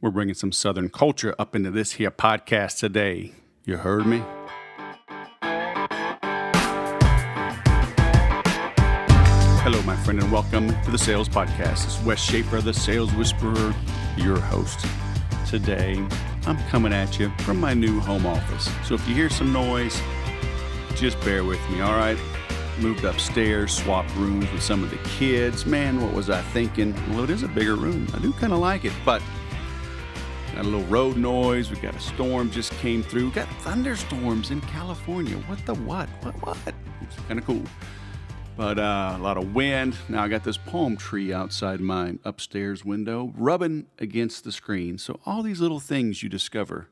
We're bringing some Southern culture up into this here podcast today. You heard me? Hello, my friend, and welcome to the Sales Podcast. This is Wes Schaefer, the Sales Whisperer, your host. Today, I'm coming at you from my new home office. So if you hear some noise, just bear with me, all right? Moved upstairs, swapped rooms with some of the kids. Man, what was I thinking? Well, it is a bigger room. I do kind of like it, but got a little road noise. We got a storm just came through. Got thunderstorms in California. What? It's kind of cool. But a lot of wind. Now I got this palm tree outside my upstairs window rubbing against the screen. So all these little things you discover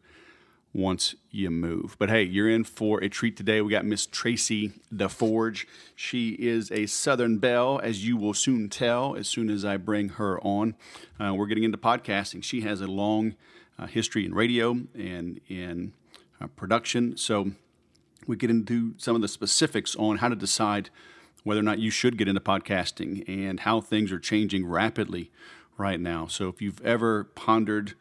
once you move. But hey, you're in for a treat today. We got Miss Traci DeForge. She is a Southern belle, as you will soon tell as soon as I bring her on. We're getting into podcasting. She has a long history in radio and in production. So we get into some of the specifics on how to decide whether or not you should get into podcasting and how things are changing rapidly right now. So if you've ever pondered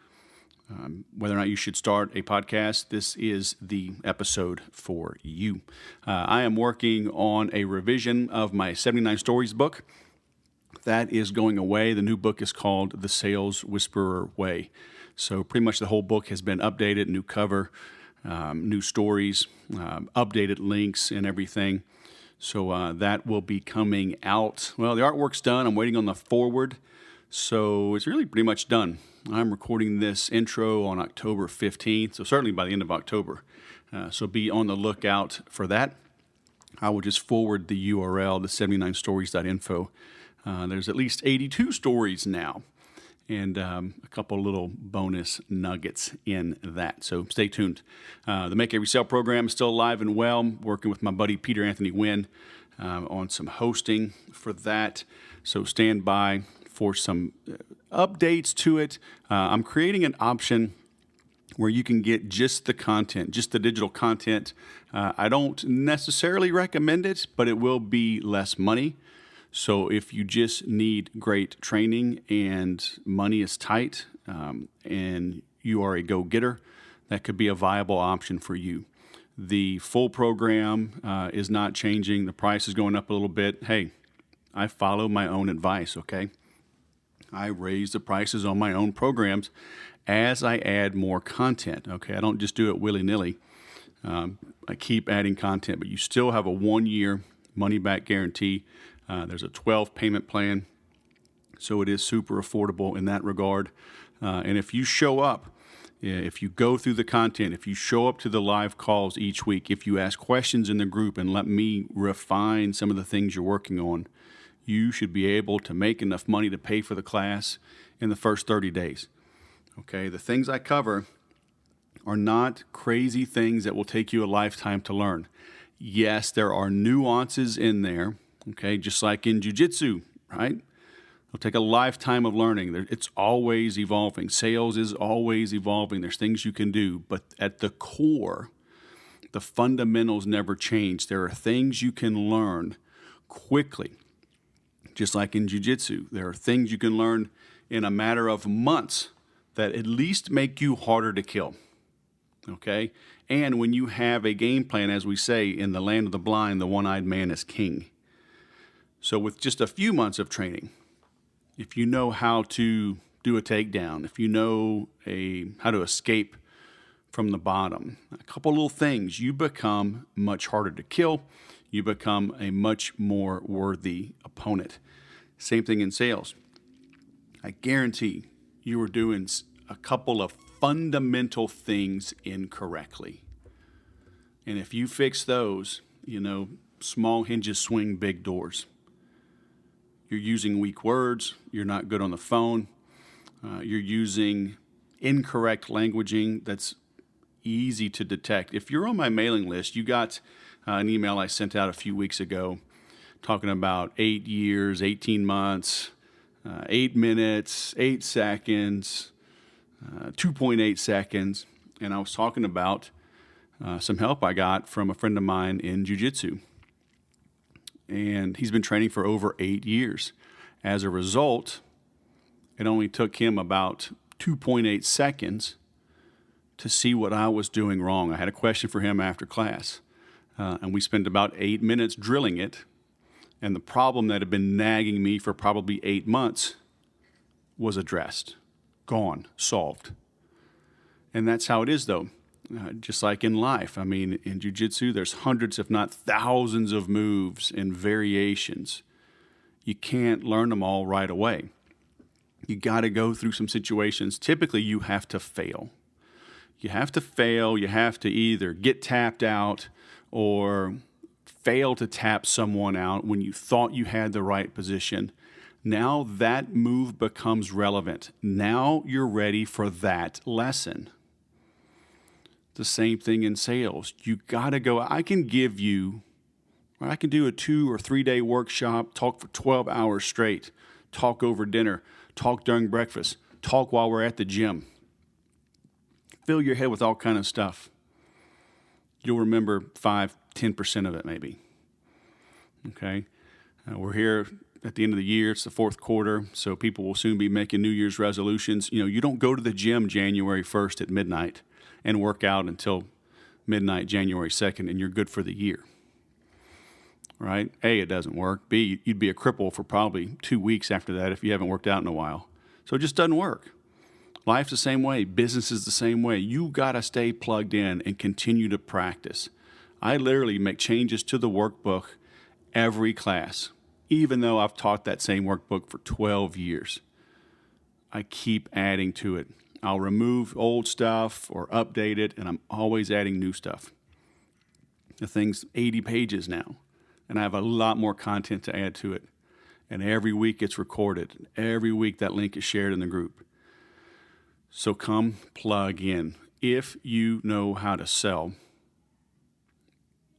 whether or not you should start a podcast, this is the episode for you. I am working on a revision of my 79 Stories book. That is going away. The new book is called The Sales Whisperer Way. So pretty much the whole book has been updated, new cover, new stories, updated links and everything. So that will be coming out. Well, the artwork's done. I'm waiting on the forward. So it's really pretty much done. I'm recording this intro on October 15th, so certainly by the end of October. So be on the lookout for that. I will just forward the URL to 79stories.info. There's at least 82 stories now, and a couple little bonus nuggets in that. So stay tuned. The Make Every Sale program is still alive and well. I'm working with my buddy Peter Anthony Wynn on some hosting for that. So stand by for some updates to it. I'm creating an option where you can get just the content, just the digital content. I don't necessarily recommend it, but it will be less money. So if you just need great training and money is tight and you are a go-getter, that could be a viable option for you. The full program is not changing. The price is going up a little bit. Hey, I follow my own advice, okay? I raise the prices on my own programs as I add more content, okay? I don't just do it willy-nilly. I keep adding content, but you still have a 1-year money-back guarantee. There's a 12-payment plan, so it is super affordable in that regard. And if you show up, if you go through the content, if you show up to the live calls each week, if you ask questions in the group and let me refine some of the things you're working on, you should be able to make enough money to pay for the class in the first 30 days. Okay, the things I cover are not crazy things that will take you a lifetime to learn. Yes, there are nuances in there, okay, just like in jiu-jitsu, right? It'll take a lifetime of learning. It's always evolving. Sales is always evolving. There's things you can do, but at the core, the fundamentals never change. There are things you can learn quickly. Just like in jiu-jitsu, there are things you can learn in a matter of months that at least make you harder to kill, okay? And when you have a game plan, as we say, in the land of the blind, the one-eyed man is king. So with just a few months of training, if you know how to do a takedown, if you know how to escape from the bottom, a couple little things, you become much harder to kill. You become a much more worthy opponent. Same thing in sales. I guarantee you were doing a couple of fundamental things incorrectly. And if you fix those, small hinges swing big doors. You're using weak words. You're not good on the phone. You're using incorrect languaging that's easy to detect. If you're on my mailing list, you got an email I sent out a few weeks ago talking about 8 years, 18 months, 8 minutes, 8 seconds, 2.8 seconds. And I was talking about some help I got from a friend of mine in jiu-jitsu. And he's been training for over 8 years. As a result, it only took him about 2.8 seconds to see what I was doing wrong. I had a question for him after class, and we spent about 8 minutes drilling it. And the problem that had been nagging me for probably 8 months was addressed, gone, solved. And that's how it is, though. Just like in life. I mean, in jiu-jitsu, there's hundreds, if not thousands of moves and variations. You can't learn them all right away. You got to go through some situations. Typically, you have to fail. You have to fail. You have to either get tapped out or fail to tap someone out when you thought you had the right position. Now that move becomes relevant. Now you're ready for that lesson. The same thing in sales. You got to go. I can do a 2 or 3 day workshop, talk for 12 hours straight, talk over dinner, talk during breakfast, talk while we're at the gym. Fill your head with all kind of stuff. You'll remember 5-10% of it maybe. Okay? We're here at the end of the year. It's the fourth quarter, so people will soon be making New Year's resolutions. You don't go to the gym January 1st at midnight and work out until midnight January 2nd, and you're good for the year. Right? A, it doesn't work. B, you'd be a cripple for probably 2 weeks after that if you haven't worked out in a while. So it just doesn't work. Life's the same way. Business is the same way. You got to stay plugged in and continue to practice. I literally make changes to the workbook every class, even though I've taught that same workbook for 12 years. I keep adding to it. I'll remove old stuff or update it, and I'm always adding new stuff. The thing's 80 pages now, and I have a lot more content to add to it. And every week it's recorded. Every week that link is shared in the group. So come plug in. If you know how to sell,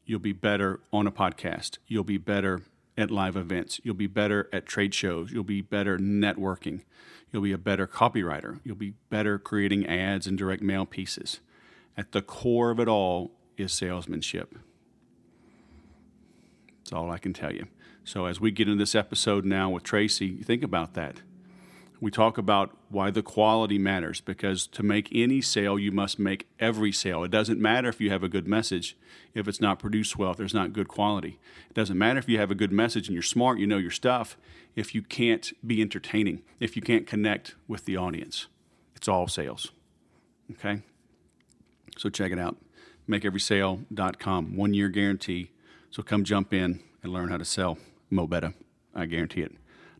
you'll be better on a podcast. You'll be better at live events. You'll be better at trade shows. You'll be better networking. You'll be a better copywriter. You'll be better creating ads and direct mail pieces. At the core of it all is salesmanship. That's all I can tell you. So as we get into this episode now with Traci, think about that. We talk about why the quality matters, because to make any sale, you must make every sale. It doesn't matter if you have a good message if it's not produced well, if there's not good quality. It doesn't matter if you have a good message and you're smart, you know your stuff, if you can't be entertaining, if you can't connect with the audience. It's all sales. Okay? So check it out. MakeEverySale.com. 1 year guarantee. So come jump in and learn how to sell mo better. I guarantee it.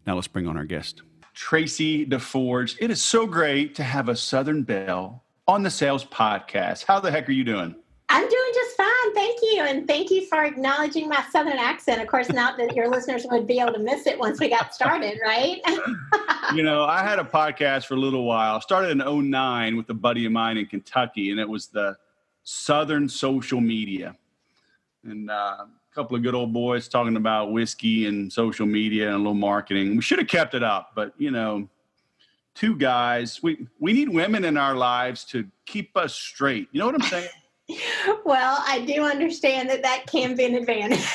Now let's bring on our guest. Traci DeForge. It is so great to have a Southern Belle on the Sales Podcast. How the heck are you doing? I'm doing just fine. Thank you. And thank you for acknowledging my Southern accent. Of course, not that your listeners would be able to miss it once we got started, right? I had a podcast for a little while. I started in 2009 with a buddy of mine in Kentucky, and it was the Southern social media. And a couple of good old boys talking about whiskey and social media and a little marketing. We should have kept it up, but, two guys, we need women in our lives to keep us straight. You know what I'm saying? Well, I do understand that can be an advantage.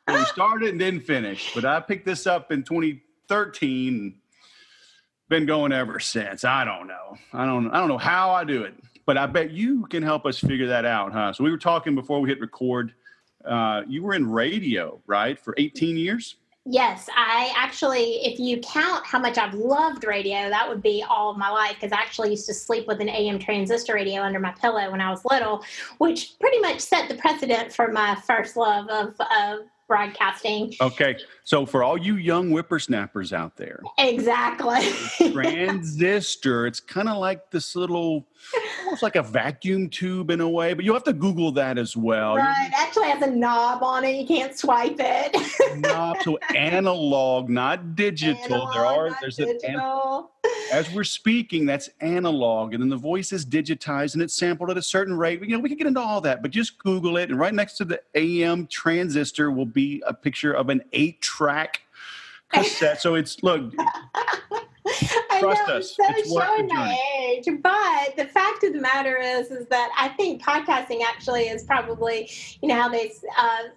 We started and didn't finish, but I picked this up in 2013. Been going ever since. I don't know how I do it, but I bet you can help us figure that out, huh? So we were talking before we hit record. You were in radio, right, for 18 years? Yes, I actually, if you count how much I've loved radio, that would be all of my life, because I actually used to sleep with an AM transistor radio under my pillow when I was little, which pretty much set the precedent for my first love of broadcasting. Okay, so for all you young whippersnappers out there. Exactly. Transistor, it's kind of like this little, almost like a vacuum tube in a way, but you'll have to Google that as well. Right, it actually has a knob on it. You can't swipe it. Knob, so analog, not digital. There's digital. As we're speaking, that's analog, and then the voice is digitized and it's sampled at a certain rate. We can get into all that, but just Google it, and right next to the AM transistor will be a picture of an 8-track cassette. So it's, look, trust us. So it's worth showing the my journey. age. But the fact of the matter is that I think podcasting actually is probably, how they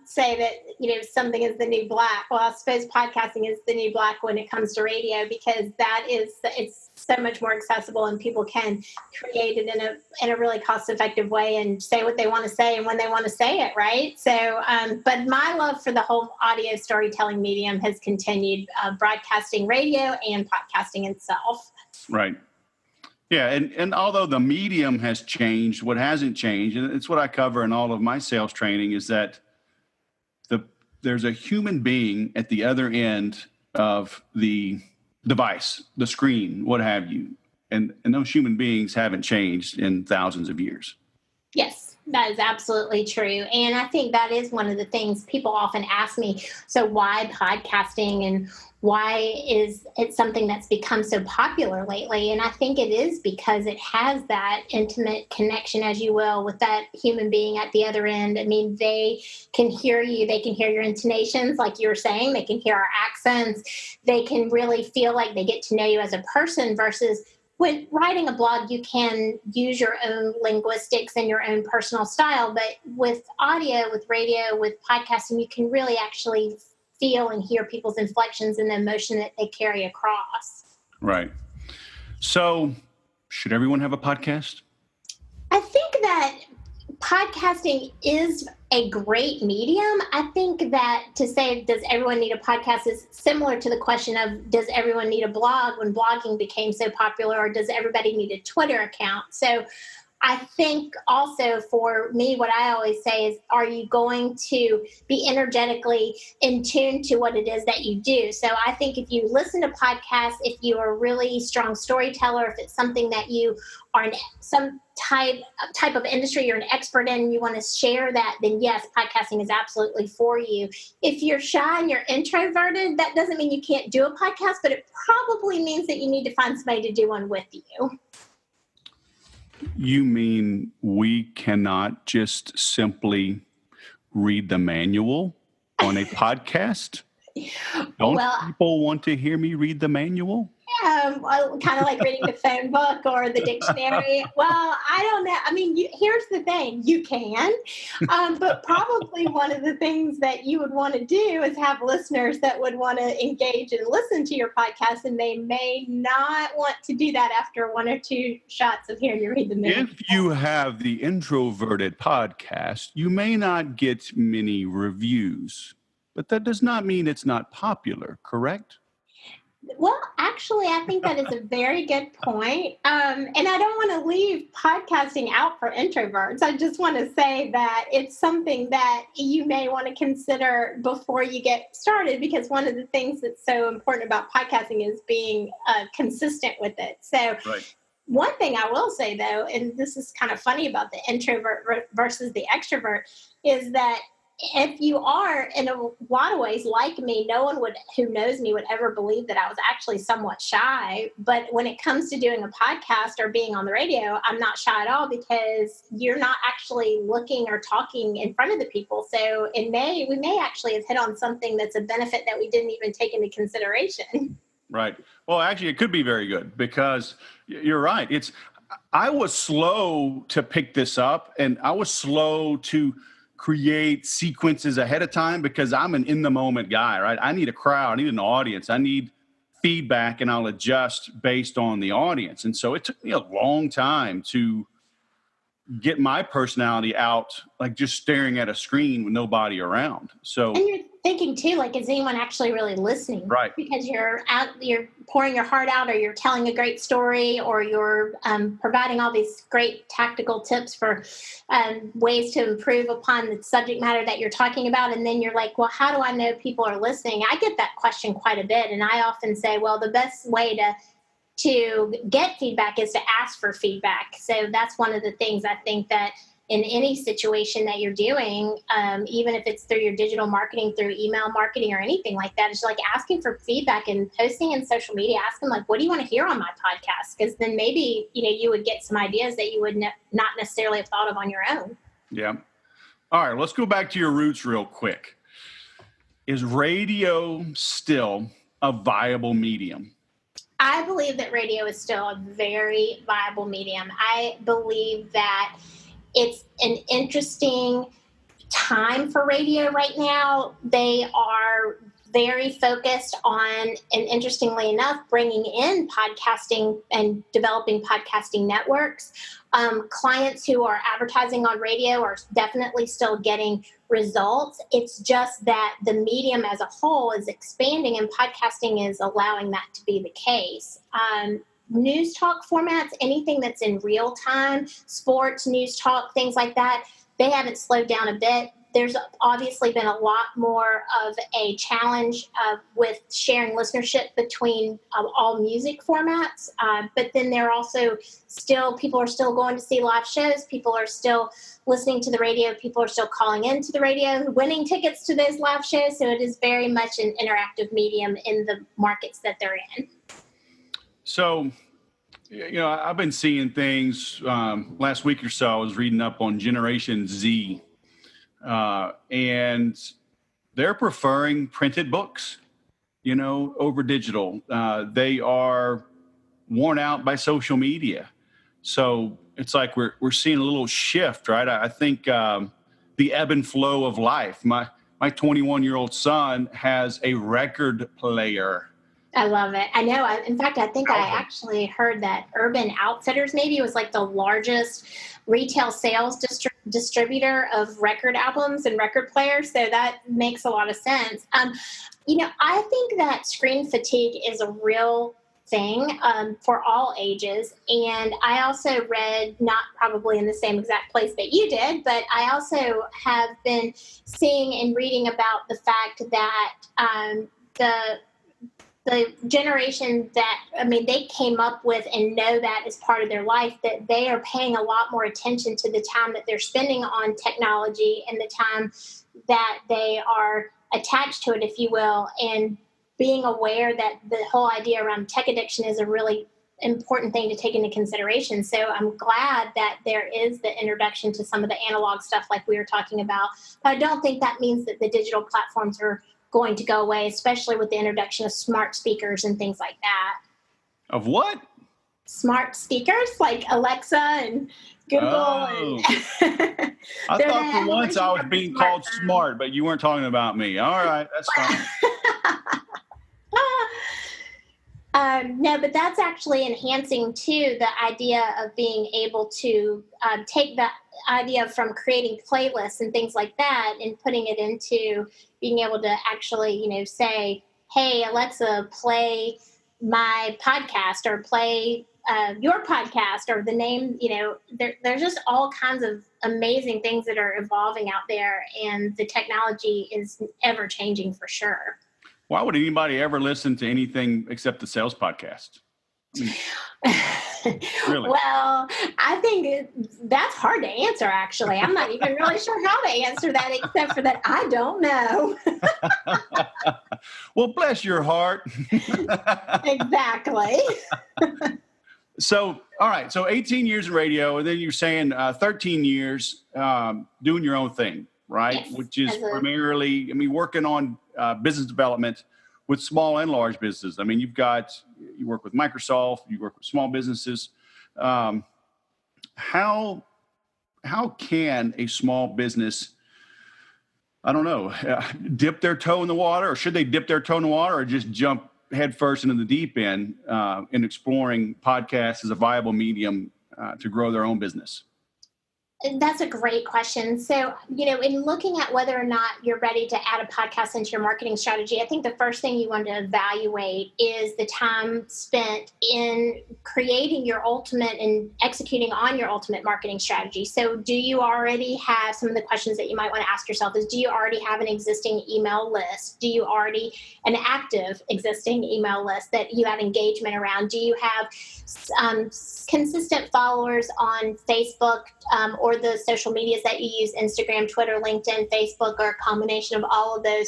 say that, something is the new black. Well, I suppose podcasting is the new black when it comes to radio, because it's so much more accessible and people can create it in a really cost-effective way and say what they want to say and when they want to say it, right? So, but my love for the whole audio storytelling medium has continued, broadcasting radio and podcasting itself. Right. Yeah, and although the medium has changed, what hasn't changed, and it's what I cover in all of my sales training, is that there's a human being at the other end of the device, the screen, what have you. And those human beings haven't changed in thousands of years. Yes, that is absolutely true. And I think that is one of the things people often ask me. So why podcasting, and why is it something that's become so popular lately? And I think it is because it has that intimate connection, as you will, with that human being at the other end. I mean, they can hear you. They can hear your intonations, like you were saying. They can hear our accents. They can really feel like they get to know you as a person, versus when writing a blog, you can use your own linguistics and your own personal style. But with audio, with radio, with podcasting, you can really actually feel and hear people's inflections and the emotion that they carry across. Right. So should everyone have a podcast? I think that podcasting is a great medium. I think that to say, does everyone need a podcast, is similar to the question of, does everyone need a blog when blogging became so popular, or does everybody need a Twitter account? So I think also for me, what I always say is, are you going to be energetically in tune to what it is that you do? So I think if you listen to podcasts, if you are a really strong storyteller, if it's something that you are in some type of industry you're an expert in, and you want to share that, then yes, podcasting is absolutely for you. If you're shy and you're introverted, that doesn't mean you can't do a podcast, but it probably means that you need to find somebody to do one with you. You mean we cannot just simply read the manual on a podcast? Don't people want to hear me read the manual? Kind of like reading the phone book or the dictionary. Well, I don't know. I mean, here's the thing. You can, but probably one of the things that you would want to do is have listeners that would want to engage and listen to your podcast, and they may not want to do that after one or two shots of hearing you read the manual. If you have the introverted podcast, you may not get many reviews, but that does not mean it's not popular, correct? Well, actually, I think that is a very good point. And I don't want to leave podcasting out for introverts. I just want to say that it's something that you may want to consider before you get started, because one of the things that's so important about podcasting is being consistent with it. So right. One thing I will say, though, and this is kind of funny about the introvert versus the extrovert, is that if you are in a lot of ways like me, no one who knows me would ever believe that I was actually somewhat shy. But when it comes to doing a podcast or being on the radio, I'm not shy at all, because you're not actually looking or talking in front of the people. So we may actually have hit on something that's a benefit that we didn't even take into consideration. Right. Well, actually, it could be very good, because you're right. I was slow to pick this up, and I was slow to create sequences ahead of time, because I'm an in-the-moment guy, right? I need a crowd, I need an audience, I need feedback, and I'll adjust based on the audience. And so it took me a long time to get my personality out, like just staring at a screen with nobody around. So, and you're thinking too, like, is anyone actually really listening? Right. Because you're pouring your heart out, or you're telling a great story, or you're providing all these great tactical tips for ways to improve upon the subject matter that you're talking about. And then you're like, well, how do I know people are listening? I get that question quite a bit. And I often say, well, the best way to get feedback is to ask for feedback. So that's one of the things I think that in any situation that you're doing, even if it's through your digital marketing, through email marketing or anything like that, it's like asking for feedback and posting in social media, asking like, what do you want to hear on my podcast? Because then maybe, you would get some ideas that you would not necessarily have thought of on your own. Yeah. All right, let's go back to your roots real quick. Is radio still a viable medium? I believe that radio is still a very viable medium. I believe that it's an interesting time for radio right now. They are very focused on, and interestingly enough, bringing in podcasting and developing podcasting networks. Clients who are advertising on radio are definitely still getting results. It's just that the medium as a whole is expanding, and podcasting is allowing that to be the case. News talk formats, anything that's in real time, sports, news talk, things like that, they haven't slowed down a bit. There's obviously been a lot more of a challenge with sharing listenership between all music formats. But then there are also still, people are still going to see live shows. People are still listening to the radio. People are still calling into the radio, winning tickets to those live shows. So it is very much an interactive medium in the markets that they're in. So, I've been seeing things last week or so. I was reading up on Generation Z. And they're preferring printed books, over digital. They are worn out by social media. So it's like we're seeing a little shift, right? I think the ebb and flow of life. My 21-year-old son has a record player. I love it. I know. In fact, I think I actually heard that Urban Outfitters maybe was like the largest retail sales distributor of record albums and record players. So that makes a lot of sense. I think that screen fatigue is a real thing for all ages. And I also read, not probably in the same exact place that you did, but I also have been seeing and reading about the fact that the generation that, they came up with and know that as part of their life, that they are paying a lot more attention to the time that they're spending on technology and the time that they are attached to it, if you will, and being aware that the whole idea around tech addiction is a really important thing to take into consideration. So I'm glad that there is the introduction to some of the analog stuff like we were talking about. But I don't think that means that the digital platforms are going to go away, especially with the introduction of smart speakers and things like that. Of what? Smart speakers like Alexa and Google. Oh. I thought for once I was being called smart, but you weren't talking about me. All right, that's fine. No, but that's actually enhancing too the idea of being able to take that idea from creating playlists and things like that and putting it into being able to actually, say, hey, Alexa, play my podcast or play your podcast or the name, there's just all kinds of amazing things that are evolving out there, and the technology is ever changing for sure. Why would anybody ever listen to anything except the sales podcast? Really? Well, I think that's hard to answer, actually. I'm not even really sure how to answer that, except for that I don't know. Well, bless your heart. Exactly. So, all right. So 18 years in radio, and then you're saying 13 years doing your own thing, right? Yes, which is primarily, working on business development with small and large businesses. You work with Microsoft, you work with small businesses. How can a small business, dip their toe in the water, or should they dip their toe in the water, or just jump headfirst into the deep end in exploring podcasts as a viable medium to grow their own business? That's a great question. So, in looking at whether or not you're ready to add a podcast into your marketing strategy, I think the first thing you want to evaluate is the time spent in creating your ultimate and executing on your ultimate marketing strategy. So do you already have, some of the questions that you might want to ask yourself is, do you already have an existing email list? Do you already an active existing email list that you have engagement around? Do you have consistent followers on Facebook or the social medias that you use, Instagram, Twitter, LinkedIn, Facebook, or a combination of all of those?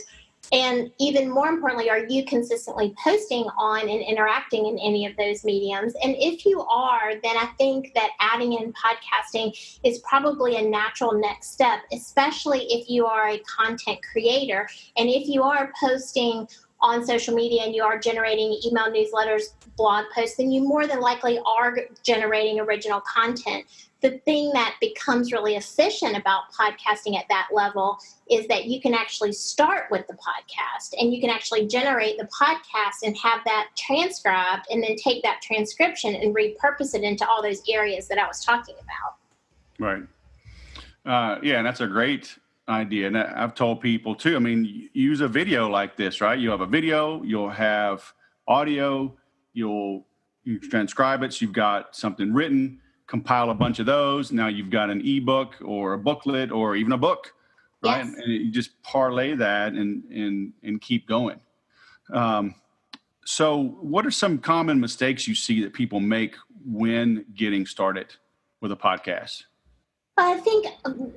And even more importantly, are you consistently posting on and interacting in any of those mediums? And if you are, then I think that adding in podcasting is probably a natural next step, especially if you are a content creator. And if you are posting on social media and you are generating email newsletters, blog posts, then you more than likely are generating original content. The thing that becomes really efficient about podcasting at that level is that you can actually start with the podcast and you can actually generate the podcast and have that transcribed and then take that transcription and repurpose it into all those areas that I was talking about. Right. Yeah, and that's a great idea. And I've told people too, I mean, use a video like this, right? You have a video, you'll have audio, you transcribe it. So you've got something written, compile a bunch of those. Now you've got an ebook or a booklet or even a book, right? Yes. And you just parlay that and keep going. So what are some common mistakes you see that people make when getting started with a podcast? I think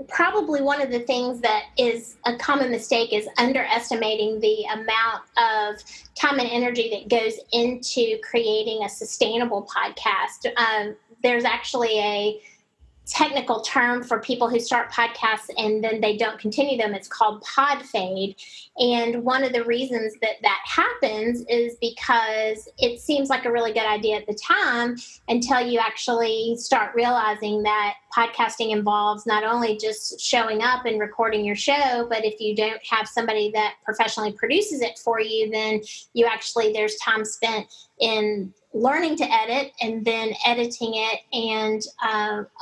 probably one of the things that is a common mistake is underestimating the amount of time and energy that goes into creating a sustainable podcast. There's actually a technical term for people who start podcasts and then they don't continue them. It's called podfade. And one of the reasons that happens is because it seems like a really good idea at the time until you actually start realizing that podcasting involves not only just showing up and recording your show, but if you don't have somebody that professionally produces it for you, then there's time spent in learning to edit and then editing it and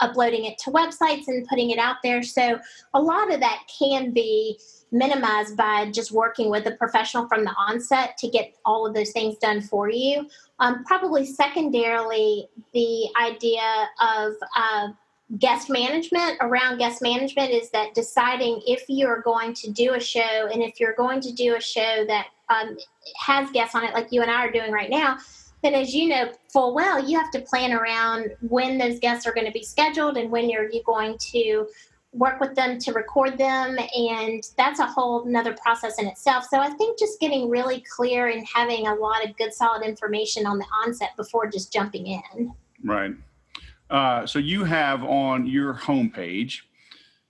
uploading it to websites and putting it out there. So a lot of that can be minimized by just working with a professional from the onset to get all of those things done for you. Probably secondarily, the idea of guest management is that deciding if you're going to do a show and if you're going to do a show that has guests on it like you and I are doing right now, then as you know full well, you have to plan around when those guests are going to be scheduled and when you're going to work with them to record them. And that's a whole nother process in itself. So I think just getting really clear and having a lot of good, solid information on the onset before just jumping in. Right. So you have on your homepage,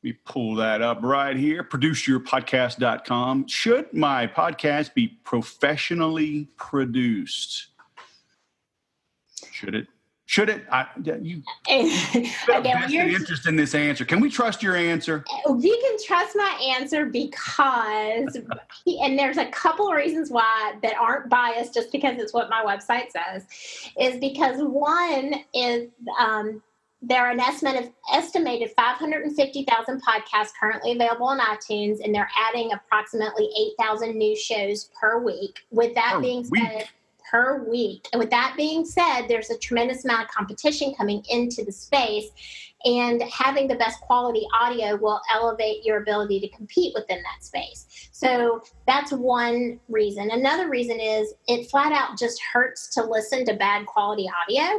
let me pull that up right here, produceyourpodcast.com. Should my podcast be professionally produced? Should it? You have vested interest in this answer. Can we trust your answer? You can trust my answer because, and there's a couple of reasons why that aren't biased just because it's what my website says, is because one is there are an estimated 550,000 podcasts currently available on iTunes, and they're adding approximately 8,000 new shows per week. With that being said, per week. And with that being said, there's a tremendous amount of competition coming into the space, and having the best quality audio will elevate your ability to compete within that space. So that's one reason. Another reason is it flat out just hurts to listen to bad quality audio.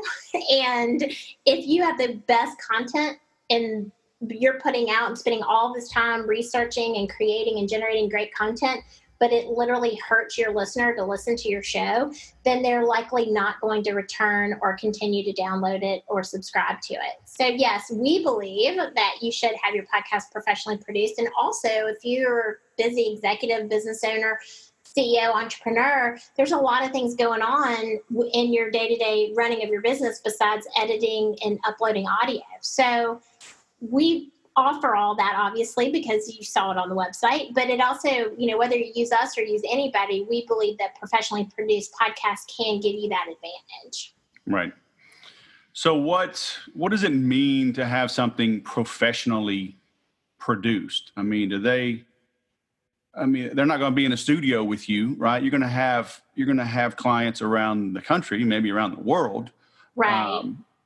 And if you have the best content and you're putting out and spending all this time researching and creating and generating great content, but it literally hurts your listener to listen to your show, then they're likely not going to return or continue to download it or subscribe to it. So yes, we believe that you should have your podcast professionally produced. And also, if you're a busy executive, business owner, CEO, entrepreneur, there's a lot of things going on in your day-to-day running of your business besides editing and uploading audio. So we offer all that, obviously, because you saw it on the website, but it also, whether you use us or use anybody, we believe that professionally produced podcasts can give you that advantage. Right. So what does it mean to have something professionally produced? I mean, they're not going to be in a studio with you, right? You're going to have clients around the country, maybe around the world. Right.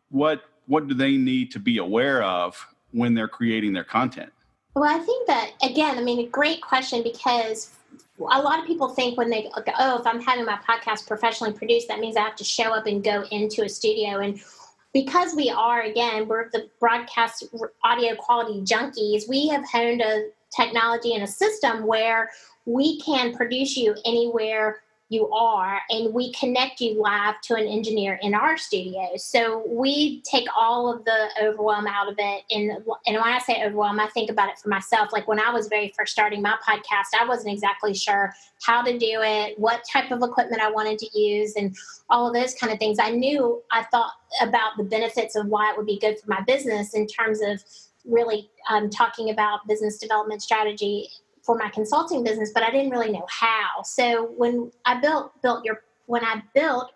What do they need to be aware of when they're creating their content? Well, I think that, again, a great question, because a lot of people think when they go, if I'm having my podcast professionally produced, that means I have to show up and go into a studio. And because we're the broadcast audio quality junkies, we have honed a technology and a system where we can produce you anywhere you are, and we connect you live to an engineer in our studio. So we take all of the overwhelm out of it. And when I say overwhelm, I think about it for myself. Like when I was very first starting my podcast, I wasn't exactly sure how to do it, what type of equipment I wanted to use, and all of those kind of things. I thought about the benefits of why it would be good for my business in terms of really talking about business development strategy for my consulting business, but I didn't really know how. So when I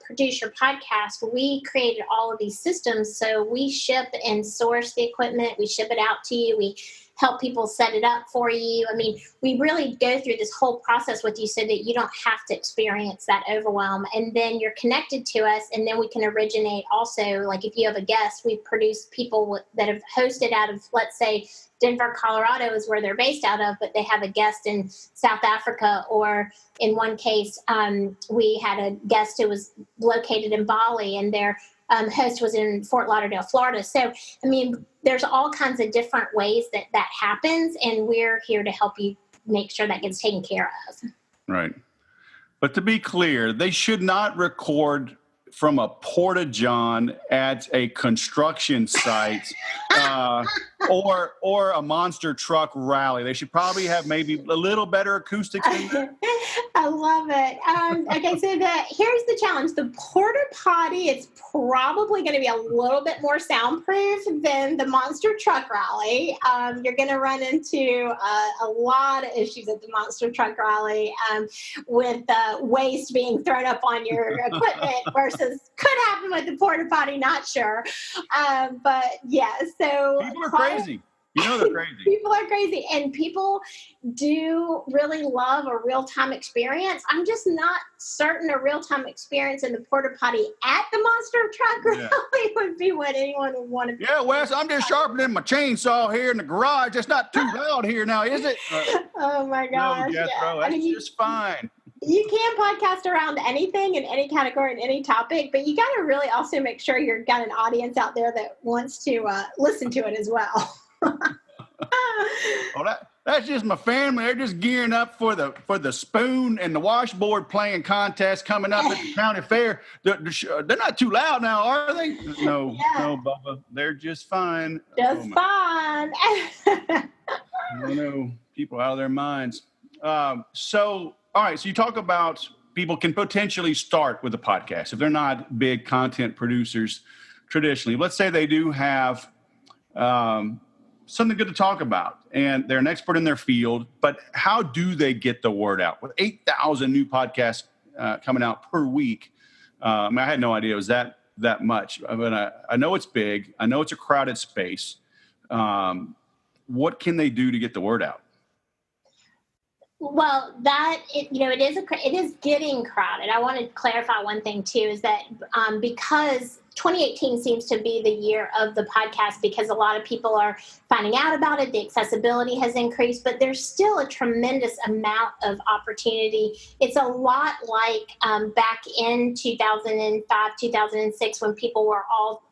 Produce Your Podcast, we created all of these systems. So we ship and source the equipment. We ship it out to you. We help people set it up for you. I mean, we really go through this whole process with you so that you don't have to experience that overwhelm. And then you're connected to us, and then we can originate also, like if you have a guest, we produce people that have hosted out of, let's say, Denver, Colorado is where they're based out of, but they have a guest in South Africa, or in one case, we had a guest who was located in Bali, and their host was in Fort Lauderdale, Florida. So, I mean, there's all kinds of different ways that happens, and we're here to help you make sure that gets taken care of. Right. But to be clear, they should not record from a porta-john at a construction site or a monster truck rally. They should probably have maybe a little better acoustics than that. I love it. Okay, so here's the challenge. The porta potty is probably going to be a little bit more soundproof than the monster truck rally. You're going to run into a lot of issues at the monster truck rally with waste being thrown up on your equipment versus could happen with the porta potty, not sure. But yeah, so people are crazy. You know they're crazy. People are crazy, and people do really love a real-time experience. I'm just not certain a real-time experience in the porta potty at the monster truck rally would be what anyone would want to be. Yeah, Wes, I'm just sharpening my chainsaw here in the garage. It's not too loud here now, is it? Oh my gosh. No, Jethro, that's just fine. You can podcast around anything in any category and any topic, but you got to really also make sure you've got an audience out there that wants to listen to it as well. Well, that's just my family. They're just gearing up for the spoon and the washboard playing contest coming up at the county fair. They're not too loud now, are they? No, Bubba. They're just fine. Just fine. I know, people out of their minds. So, all right. So you talk about people can potentially start with a podcast if they're not big content producers traditionally. Let's say they do have something good to talk about, and they're an expert in their field, but how do they get the word out? With 8,000 new podcasts coming out per week, I had no idea it was that much. But I know it's big. I know it's a crowded space. What can they do to get the word out? Well, it is getting crowded. I want to clarify one thing too, is that because 2018 seems to be the year of the podcast, because a lot of people are finding out about it, the accessibility has increased, but there's still a tremendous amount of opportunity. It's a lot like back in 2005, 2006, when people were all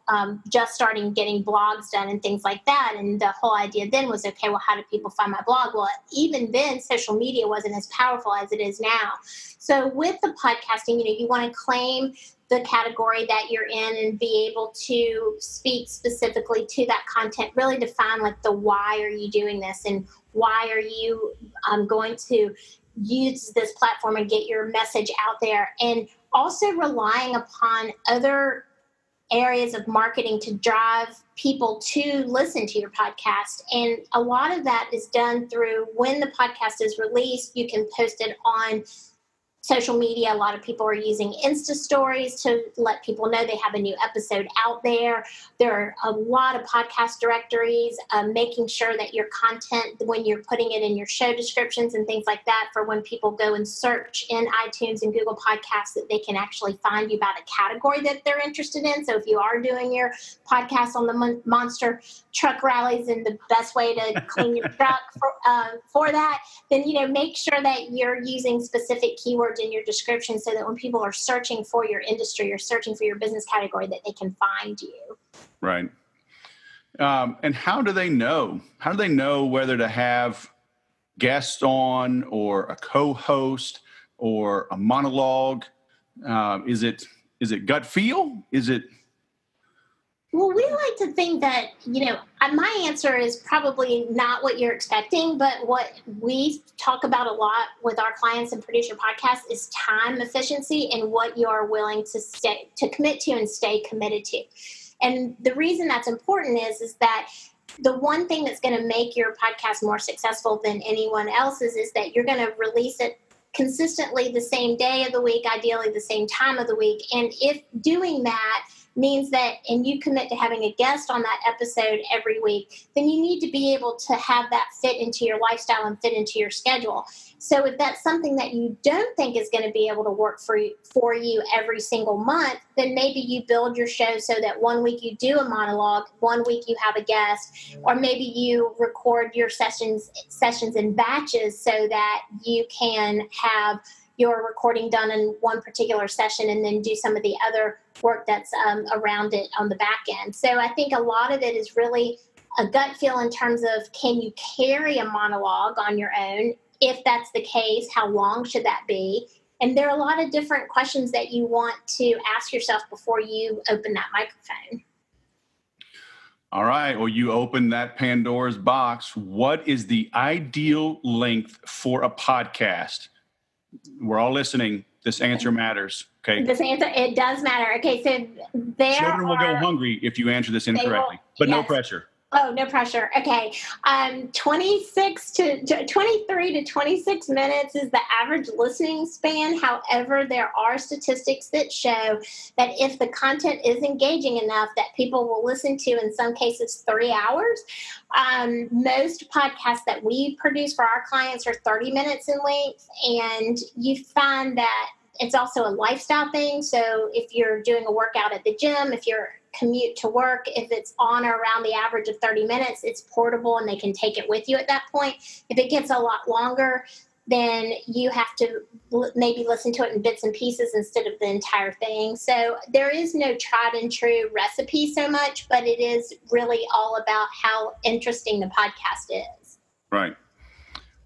just starting getting blogs done and things like that. And the whole idea then was, okay, well, how do people find my blog? Well, even then, social media wasn't as powerful as it is now. So with the podcasting, you want to claim the category that you're in and be able to speak specifically to that content, really define like the why are you doing this, and why are you going to use this platform and get your message out there, and also relying upon other areas of marketing to drive people to listen to your podcast. And a lot of that is done through, when the podcast is released, you can post it on social media. A lot of people are using Insta stories to let people know they have a new episode out there. There are a lot of podcast directories, making sure that your content, when you're putting it in your show descriptions and things like that, for when people go and search in iTunes and Google Podcasts, that they can actually find you by the category that they're interested in. So if you are doing your podcast on the monster truck rallies and the best way to clean your truck for that, then, make sure that you're using specific keywords in your description, so that when people are searching for your industry or searching for your business category, that they can find you. Right. And how do they know? How do they know whether to have guests on, or a co-host, or a monologue? Is it gut feel? Is it? Well, we like to think that, my answer is probably not what you're expecting, but what we talk about a lot with our clients and producer podcasts is time efficiency and what you are willing to commit to and stay committed to. And the reason that's important is that the one thing that's going to make your podcast more successful than anyone else's is that you're going to release it consistently the same day of the week, ideally the same time of the week. And if doing that means that, and you commit to having a guest on that episode every week, then you need to be able to have that fit into your lifestyle and fit into your schedule. So if that's something that you don't think is going to be able to work for you every single month, then maybe you build your show so that one week you do a monologue, one week you have a guest, or maybe you record your sessions in batches so that you can have your recording done in one particular session and then do some of the other work that's around it on the back end. So I think a lot of it is really a gut feel in terms of, can you carry a monologue on your own? If that's the case, how long should that be? And there are a lot of different questions that you want to ask yourself before you open that microphone. All right. Well, you open that Pandora's box. What is the ideal length for a podcast? We're all listening. This answer matters. Okay. This answer, it does matter. Okay. So Children will go hungry if you answer this incorrectly, but yes. No pressure. Oh, no pressure. Okay. 23 to 26 minutes is the average listening span. However, there are statistics that show that if the content is engaging enough, that people will listen to, in some cases, 3 hours. Most podcasts that we produce for our clients are 30 minutes in length. And you find that it's also a lifestyle thing. So if you're doing a workout at the gym, if you're commute to work, if it's on or around the average of 30 minutes, it's portable and they can take it with you at that point. If it gets a lot longer, then you have to maybe listen to it in bits and pieces instead of the entire thing. So there is no tried and true recipe so much, but it is really all about how interesting the podcast is. Right.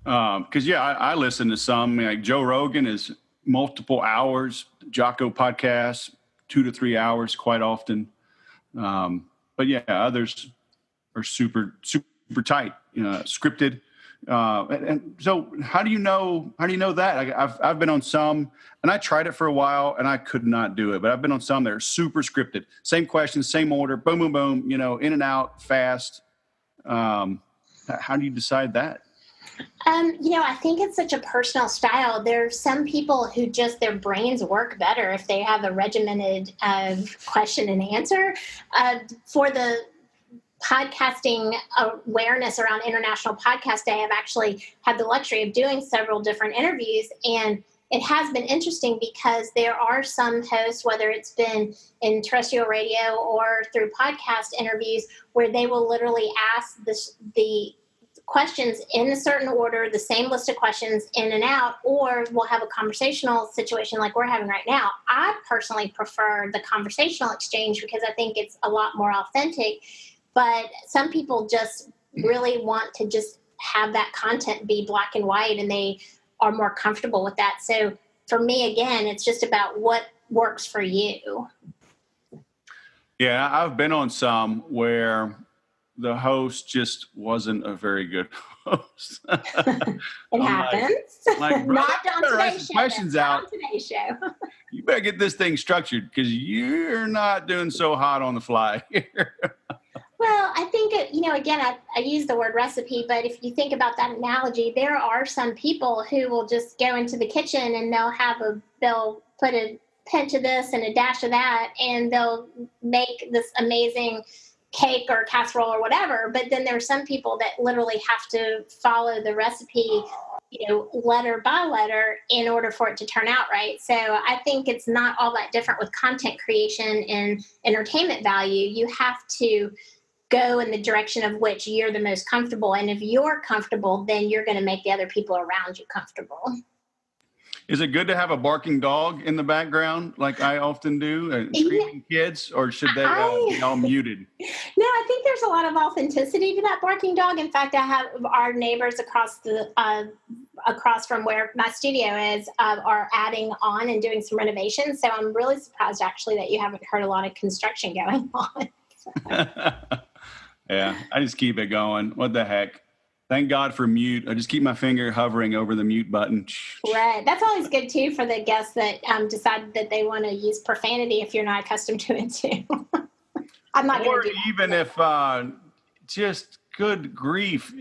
Because, I listen to some, like Joe Rogan is multiple hours, Jocko podcasts, 2 to 3 hours quite often. But others are super tight, scripted. And so how do you know that? I've been on some, and I tried it for a while and I could not do it, but I've been on some that are super scripted, same questions, same order, boom, boom, boom, in and out fast. How do you decide that? I think it's such a personal style. There's some people who just, their brains work better if they have a regimented question and answer. For the podcasting awareness around International Podcast Day, I've actually had the luxury of doing several different interviews, and it has been interesting because there are some hosts, whether it's been in terrestrial radio or through podcast interviews, where they will literally ask the questions in a certain order, the same list of questions in and out, or we'll have a conversational situation like we're having right now. I personally prefer the conversational exchange because I think it's a lot more authentic, but some people just really want to just have that content be black and white, and they are more comfortable with that. So for me, again, it's just about what works for you. Yeah, I've been on some where the host just wasn't a very good host. It happens. Like, not on today's show. Questions out. On today's show. You better get this thing structured because you're not doing so hot on the fly here. Well, I think, again, I use the word recipe, but if you think about that analogy, there are some people who will just go into the kitchen and they'll put a pinch of this and a dash of that, and they'll make this amazing cake or casserole or whatever. But then there are some people that literally have to follow the recipe, letter by letter in order for it to turn out right. So I think it's not all that different with content creation and entertainment value. You have to go in the direction of which you're the most comfortable. And if you're comfortable, then you're going to make the other people around you comfortable. Is it good to have a barking dog in the background like I often do and screaming kids, or should they be all muted? No, I think there's a lot of authenticity to that barking dog. In fact, I have our neighbors across from where my studio is are adding on and doing some renovations. So I'm really surprised actually that you haven't heard a lot of construction going on. Yeah, I just keep it going. What the heck? Thank God for mute. I just keep my finger hovering over the mute button. Right. That's always good, too, for the guests that decide that they want to use profanity if you're not accustomed to it, too. I'm not going to do that. Even if, just good grief,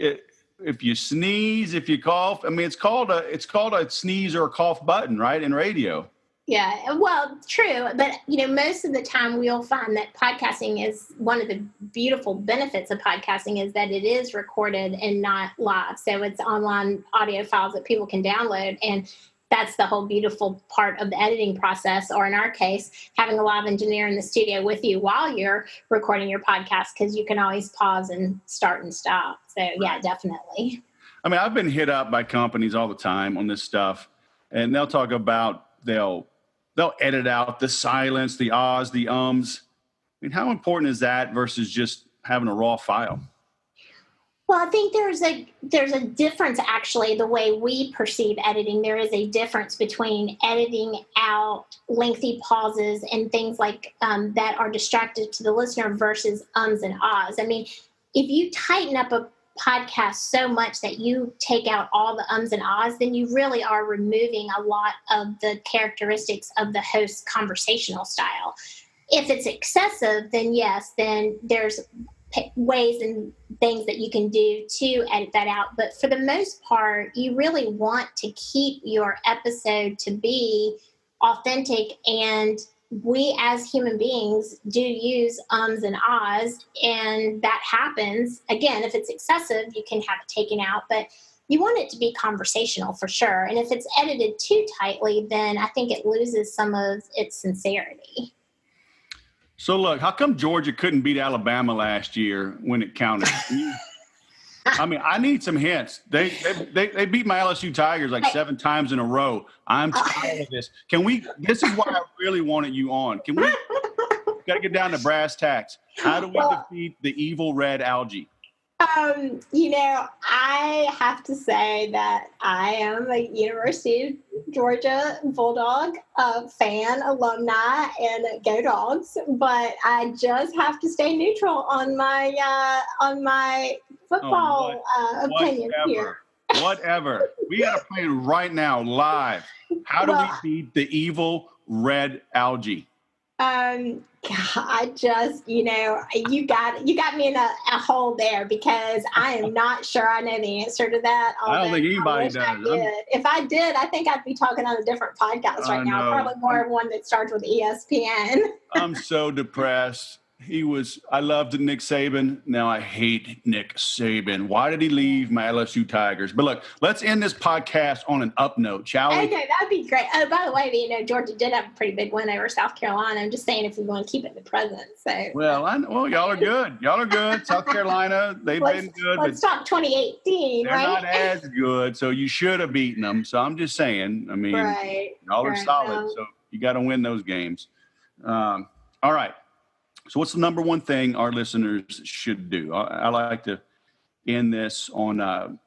if you sneeze, if you cough, I mean, it's called a sneeze or a cough button, right, in radio. Yeah, well, true. But, most of the time we'll find that podcasting is one of the beautiful benefits of podcasting is that it is recorded and not live. So it's online audio files that people can download. And that's the whole beautiful part of the editing process, or in our case, having a live engineer in the studio with you while you're recording your podcast, because you can always pause and start and stop. So, yeah, definitely. I mean, I've been hit up by companies all the time on this stuff, and they'll talk about they'll edit out the silence, the ahs, the ums. I mean, how important is that versus just having a raw file? Well, I think there's a difference, actually, the way we perceive editing. There is a difference between editing out lengthy pauses and things like that are distracted to the listener versus ums and ahs. I mean, if you tighten up a podcast so much that you take out all the ums and ahs, then you really are removing a lot of the characteristics of the host's conversational style. If it's excessive, then yes, then there's ways and things that you can do to edit that out. But for the most part, you really want to keep your episode to be authentic, and we as human beings do use ums and ahs, and that happens. Again, if it's excessive, you can have it taken out, but you want it to be conversational for sure. And if it's edited too tightly, then I think it loses some of its sincerity. So look, how come Georgia couldn't beat Alabama last year when it counted? I mean, I need some hints. They beat my LSU Tigers like 7 times in a row. I'm tired of this. This is why I really wanted you on. Got to get down to brass tacks. How do we defeat the evil red algae? I have to say that I am a University of Georgia Bulldog fan, alumni, and go Dogs. But I just have to stay neutral on my football opinion here. Whatever. We got to play it right now, live. How do we beat the evil red algae? I just, you got me in a hole there, because I am not sure I know the answer to that. I don't think anybody does. If I did, I think I'd be talking on a different podcast right now. Probably more one that starts with ESPN. I'm so depressed. I loved Nick Saban. Now I hate Nick Saban. Why did he leave my LSU Tigers? But look, let's end this podcast on an up note, shall we? Okay, that'd be great. Oh, by the way, Georgia did have a pretty big win over South Carolina. I'm just saying if we want to keep it in the present. So. Well, y'all are good. Y'all are good. South Carolina, they've been good. Let's talk 2018, they're right? Not as good, so you should have beaten them. So I'm just saying, I mean, y'all are solid, so you got to win those games. All right. So what's the number one thing our listeners should do? I like to end this on,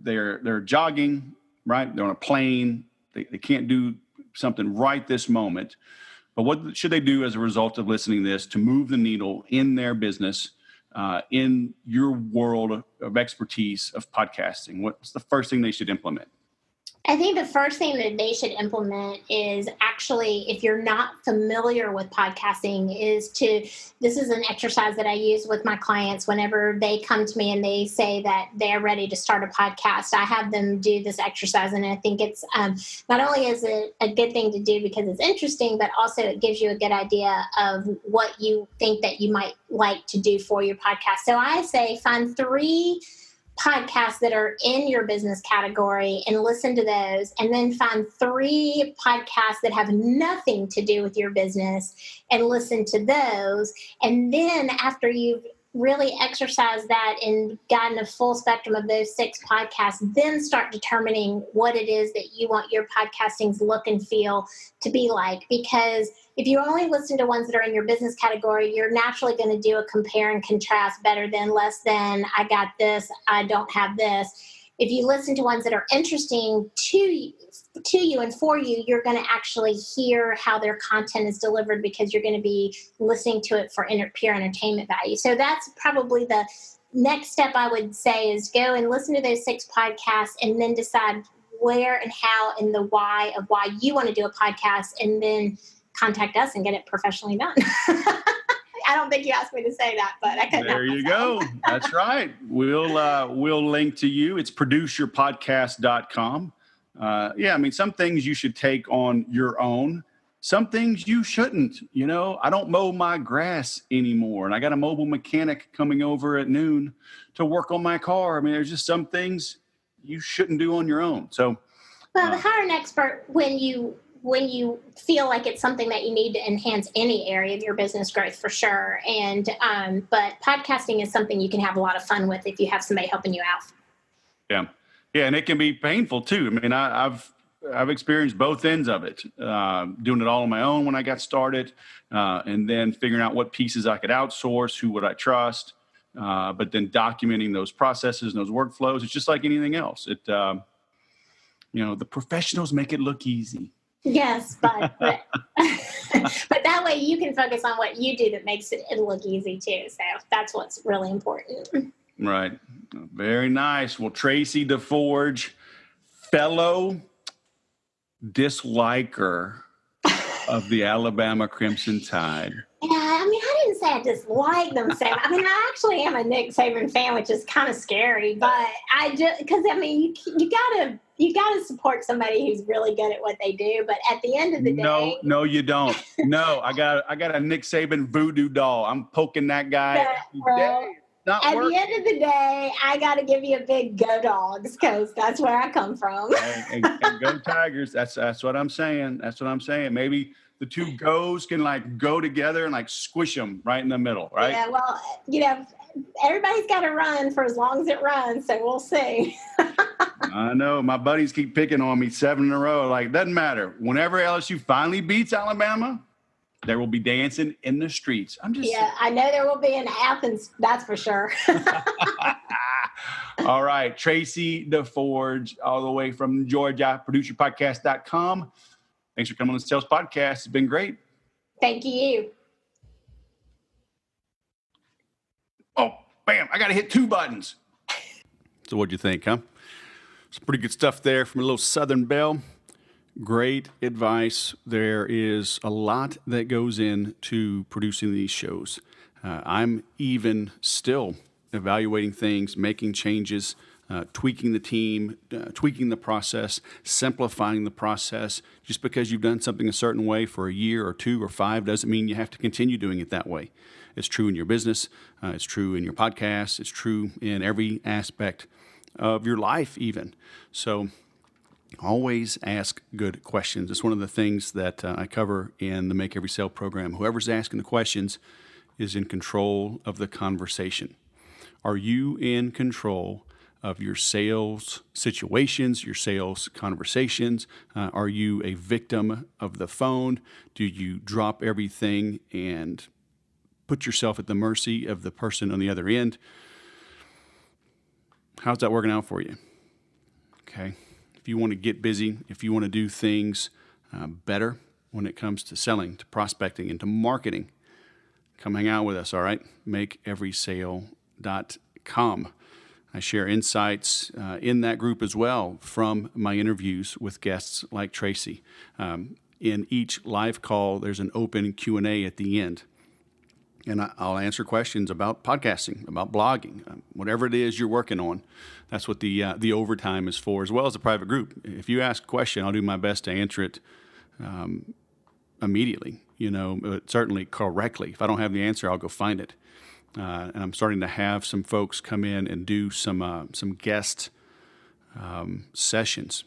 they're jogging, right? They're on a plane. They can't do something right this moment. But what should they do as a result of listening to this to move the needle in their business, in your world of expertise of podcasting? What's the first thing they should implement? I think the first thing that they should implement is actually, if you're not familiar with podcasting, this is an exercise that I use with my clients whenever they come to me and they say that they're ready to start a podcast. I have them do this exercise, and I think it's not only is it a good thing to do because it's interesting, but also it gives you a good idea of what you think that you might like to do for your podcast. So I say find 3 podcasts that are in your business category and listen to those, and then find 3 podcasts that have nothing to do with your business and listen to those. And then after you've really exercised that and gotten a full spectrum of those 6 podcasts, then start determining what it is that you want your podcasting's look and feel to be like. Because if you only listen to ones that are in your business category, you're naturally going to do a compare and contrast, better than, less than, I got this, I don't have this. If you listen to ones that are interesting to you and for you, you're going to actually hear how their content is delivered, because you're going to be listening to it for pure entertainment value. So that's probably the next step I would say, is go and listen to those 6 podcasts and then decide where and how and the why of why you want to do a podcast, and then contact us and get it professionally done. I don't think you asked me to say that, but I couldn't. There you go. That's right. We'll link to you. It's produceyourpodcast.com. I mean, some things you should take on your own. Some things you shouldn't. I don't mow my grass anymore, and I got a mobile mechanic coming over at noon to work on my car. I mean, there's just some things you shouldn't do on your own. So, hire an expert when you feel like it's something that you need to enhance any area of your business growth, for sure. And but podcasting is something you can have a lot of fun with if you have somebody helping you out. Yeah, and it can be painful too. I mean, I've experienced both ends of it. Doing it all on my own when I got started, and then figuring out what pieces I could outsource, who would I trust, but then documenting those processes and those workflows. It's just like anything else. The professionals make it look easy. Yes, but that way you can focus on what you do that makes it look easy too. So that's what's really important. Right. Very nice. Well, Traci DeForge, fellow disliker of the Alabama Crimson Tide. Yeah, I mean, I didn't say I dislike them, Sam. I mean, I actually am a Nick Saban fan, which is kind of scary. But because you gotta support somebody who's really good at what they do. But at the end of the day, no, you don't. No, I got a Nick Saban voodoo doll. I'm poking that guy every day. At the end of the day, I got to give you a big go Dogs, because that's where I come from. and go Tigers. That's what I'm saying. That's what I'm saying. Maybe the two goes can go together and squish them right in the middle, right? Yeah, well, everybody's got to run for as long as it runs, so we'll see. I know. My buddies keep picking on me 7 in a row. Doesn't matter. Whenever LSU finally beats Alabama, there will be dancing in the streets. I know there will be in Athens. That's for sure. All right. Traci DeForge, all the way from Georgia, produceyourpodcast.com. Thanks for coming on the Sales Podcast. It's been great. Thank you. Oh, bam. I got to hit 2 buttons. So what'd you think, huh? Some pretty good stuff there from a little Southern Belle. Great advice. There is a lot that goes into producing these shows. I'm even still evaluating things, making changes, tweaking the team, tweaking the process, simplifying the process. Just because you've done something a certain way for a year or 2 or 5 doesn't mean you have to continue doing it that way. It's true in your business. It's true in your podcast. It's true in every aspect of your life even. So always ask good questions. It's one of the things that I cover in the Make Every Sale program. Whoever's asking the questions is in control of the conversation. Are you in control of your sales situations, your sales conversations? Are you a victim of the phone? Do you drop everything and put yourself at the mercy of the person on the other end? How's that working out for you? Okay. If you want to get busy, if you want to do things better when it comes to selling, to prospecting, and to marketing, come hang out with us, all right? MakeEverySale.com. I share insights in that group as well from my interviews with guests like Traci. In each live call, there's an open Q&A at the end. And I'll answer questions about podcasting, about blogging, whatever it is you're working on. That's what the overtime is for, as well as a private group. If you ask a question, I'll do my best to answer it immediately, but certainly correctly. If I don't have the answer, I'll go find it. And I'm starting to have some folks come in and do some guest sessions.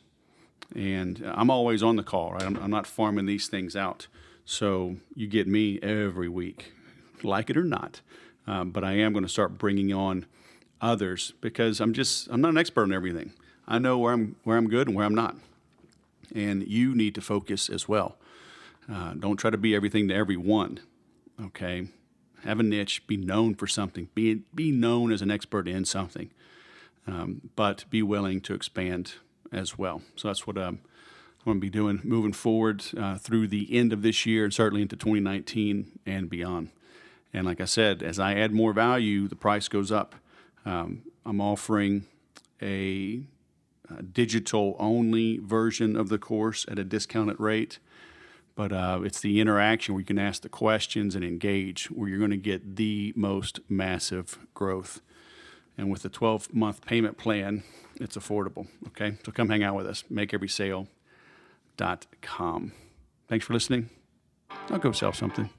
And I'm always on the call, right? I'm not farming these things out. So you get me every week. Like it or not. but I am going to start bringing on others because I'm not an expert on everything. I know where I'm good and where I'm not, and you need to focus as well. Don't try to be everything to everyone. Okay, have a niche. Be known for something. Be known as an expert in something, but be willing to expand as well. So that's what I'm going to be doing moving forward through the end of this year and certainly into 2019 and beyond. And like I said, as I add more value, the price goes up. I'm offering a digital-only version of the course at a discounted rate, but it's the interaction where you can ask the questions and engage where you're going to get the most massive growth. And with the 12-month payment plan, it's affordable, okay? So come hang out with us, makeeverysale.com. Thanks for listening. I'll go sell something.